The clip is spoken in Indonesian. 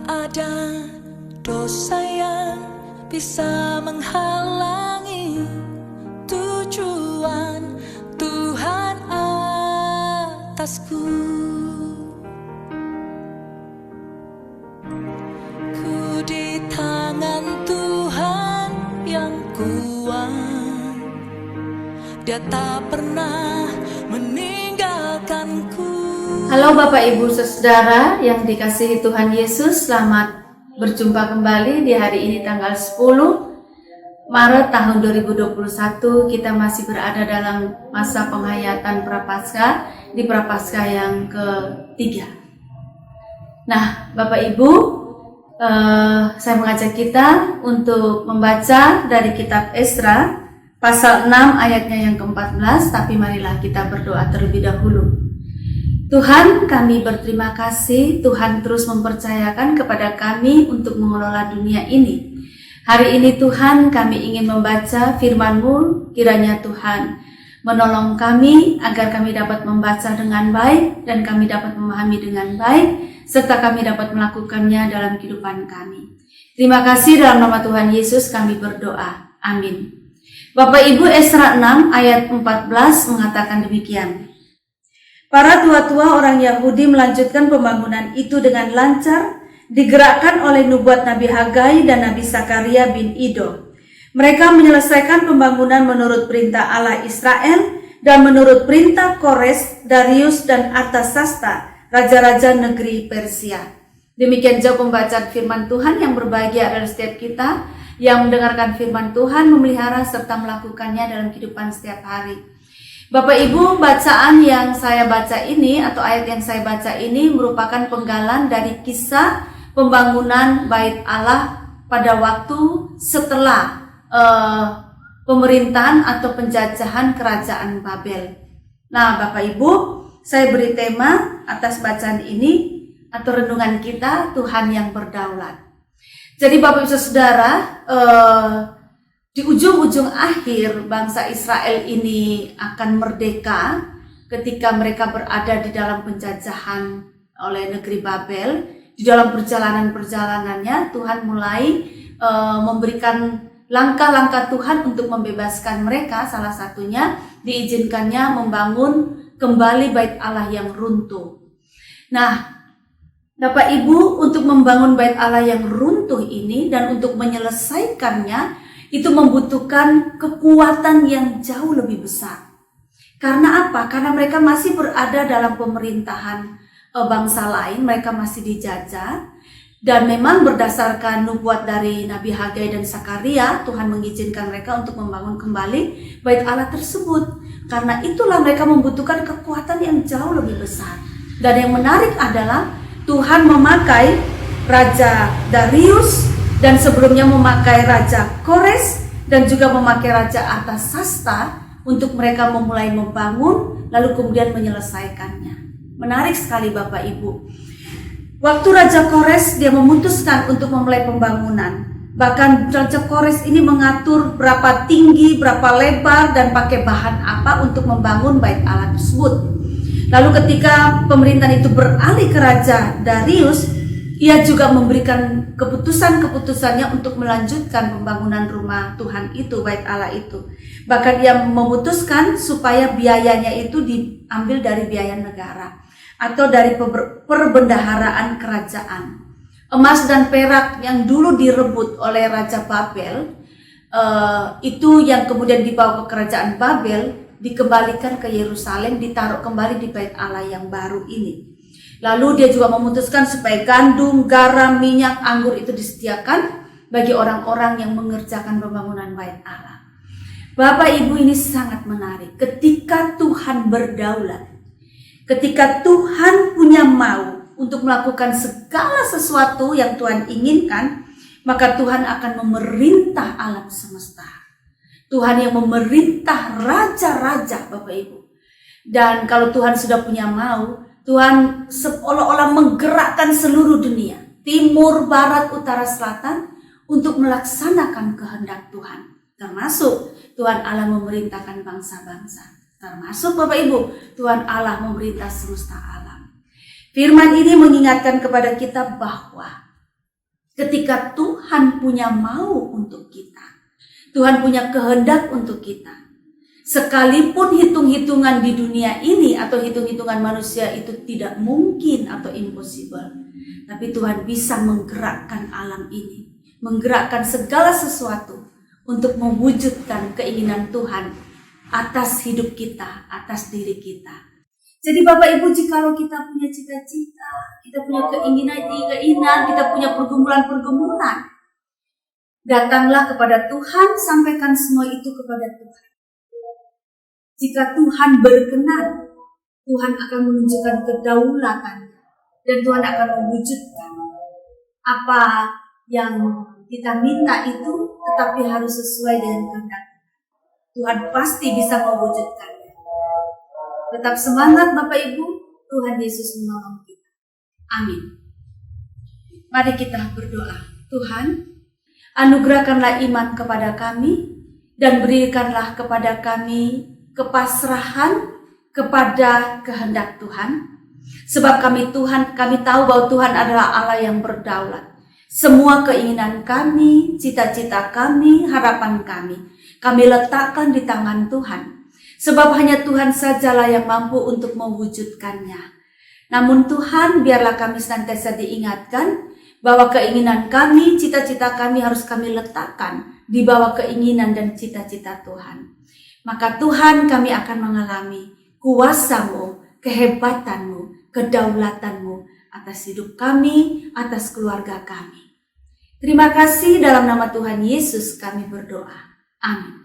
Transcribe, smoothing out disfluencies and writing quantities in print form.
ada dosa yang bisa menghalangi tujuan Tuhan atasku. Ku di tangan Tuhan yang kuat, Dia tak pernah meninggalkanku. Halo Bapak Ibu Saudara yang dikasihi Tuhan Yesus, selamat berjumpa kembali di hari ini tanggal 10 Maret tahun 2021. Kita masih berada dalam masa penghayatan Prapaskah, di Prapaskah yang ketiga. Nah Bapak Ibu, saya mengajak kita untuk membaca dari kitab Ezra pasal 6 ayatnya yang ke-14, tapi marilah kita berdoa terlebih dahulu. Tuhan, kami berterima kasih Tuhan terus mempercayakan kepada kami untuk mengelola dunia ini. Hari ini Tuhan, kami ingin membaca firman-Mu. Kiranya Tuhan menolong kami agar kami dapat membaca dengan baik dan kami dapat memahami dengan baik, serta kami dapat melakukannya dalam kehidupan kami. Terima kasih, dalam nama Tuhan Yesus kami berdoa. Amin. Bapak Ibu, Ezra 6 ayat 14 mengatakan demikian. Para tua-tua orang Yahudi melanjutkan pembangunan itu dengan lancar, digerakkan oleh nubuat Nabi Hagai dan Nabi Sakaria bin Ido. Mereka menyelesaikan pembangunan menurut perintah Allah Israel dan menurut perintah Kores, Darius, dan Artasasta, raja-raja negeri Persia. Demikian jauh pembacaan firman Tuhan. Yang berbahagia adalah setiap kita yang mendengarkan firman Tuhan, memelihara serta melakukannya dalam kehidupan setiap hari. Bapak Ibu, bacaan yang saya baca ini atau ayat yang saya baca ini merupakan penggalan dari kisah pembangunan Bait Allah pada waktu setelah pemerintahan atau penjajahan kerajaan Babel. Nah Bapak Ibu, saya beri tema atas bacaan ini atau renungan kita, Tuhan yang berdaulat. Jadi Bapak Ibu Saudara, di ujung-ujung akhir bangsa Israel ini akan merdeka ketika mereka berada di dalam penjajahan oleh negeri Babel. Di dalam perjalanan-perjalanannya Tuhan mulai memberikan langkah-langkah Tuhan untuk membebaskan mereka. Salah satunya diizinkannya membangun kembali Bait Allah yang runtuh. Nah Bapak Ibu, untuk membangun Bait Allah yang runtuh ini dan untuk menyelesaikannya itu membutuhkan kekuatan yang jauh lebih besar. Karena apa? Karena mereka masih berada dalam pemerintahan bangsa lain, mereka masih dijajah. Dan memang berdasarkan nubuat dari Nabi Hagai dan Sakaria, Tuhan mengizinkan mereka untuk membangun kembali Bait Allah tersebut. Karena itulah mereka membutuhkan kekuatan yang jauh lebih besar. Dan yang menarik adalah Tuhan memakai Raja Darius, dan sebelumnya memakai Raja Kores dan juga memakai Raja Artasasta untuk mereka memulai membangun lalu kemudian menyelesaikannya. Menarik sekali Bapak Ibu. Waktu Raja Kores dia memutuskan untuk memulai pembangunan. Bahkan Raja Kores ini mengatur berapa tinggi, berapa lebar dan pakai bahan apa untuk membangun Bait Allah tersebut. Lalu ketika pemerintahan itu beralih ke Raja Darius, ia juga memberikan keputusan-keputusannya untuk melanjutkan pembangunan rumah Tuhan itu, Bait Allah itu. Bahkan ia memutuskan supaya biayanya itu diambil dari biaya negara atau dari perbendaharaan kerajaan. Emas dan perak yang dulu direbut oleh Raja Babel, itu yang kemudian dibawa ke kerajaan Babel, dikembalikan ke Yerusalem, ditaruh kembali di Bait Allah yang baru ini. Lalu dia juga memutuskan supaya gandum, garam, minyak, anggur itu disediakan bagi orang-orang yang mengerjakan pembangunan Bait Allah. Bapak Ibu, ini sangat menarik. Ketika Tuhan berdaulat, ketika Tuhan punya mau untuk melakukan segala sesuatu yang Tuhan inginkan, maka Tuhan akan memerintah alam semesta. Tuhan yang memerintah raja-raja Bapak Ibu. Dan kalau Tuhan sudah punya mau, Tuhan seolah-olah menggerakkan seluruh dunia, timur, barat, utara, selatan, untuk melaksanakan kehendak Tuhan. Termasuk Tuhan Allah memerintahkan bangsa-bangsa. Termasuk Bapak Ibu, Tuhan Allah memerintah semesta alam. Firman ini mengingatkan kepada kita bahwa Ketika Tuhan punya mau untuk kita, Tuhan punya kehendak untuk kita. Sekalipun hitung-hitungan di dunia ini atau hitung-hitungan manusia itu tidak mungkin atau impossible, tapi Tuhan bisa menggerakkan alam ini, menggerakkan segala sesuatu untuk mewujudkan keinginan Tuhan atas hidup kita, atas diri kita. Jadi Bapak Ibu, jikalau kita punya cita-cita, kita punya keinginan, kita punya pergumulan, datanglah kepada Tuhan, sampaikan semua itu kepada Tuhan. Jika Tuhan berkenan, Tuhan akan menunjukkan kedaulatannya dan Tuhan akan mewujudkan apa yang kita minta itu, tetapi harus sesuai dengan kehendak Tuhan. Pasti bisa mewujudkannya. Tetap semangat Bapak Ibu, Tuhan Yesus menolong kita. Amin. Mari kita berdoa. Tuhan, anugerahkanlah iman kepada kami dan berikanlah kepada kami kepasrahan kepada kehendak Tuhan. Sebab kami tahu bahwa Tuhan adalah Allah yang berdaulat. Semua keinginan kami, cita-cita kami, harapan kami letakkan di tangan Tuhan. Sebab hanya Tuhan sajalah yang mampu untuk mewujudkannya. Namun Tuhan, biarlah kami senantiasa diingatkan bahwa keinginan kami, cita-cita kami harus kami letakkan di bawah keinginan dan cita-cita Tuhan. Maka Tuhan, kami akan mengalami kuasa-Mu, kehebatan-Mu, kedaulatan-Mu atas hidup kami, atas keluarga kami. Terima kasih, dalam nama Tuhan Yesus kami berdoa. Amin.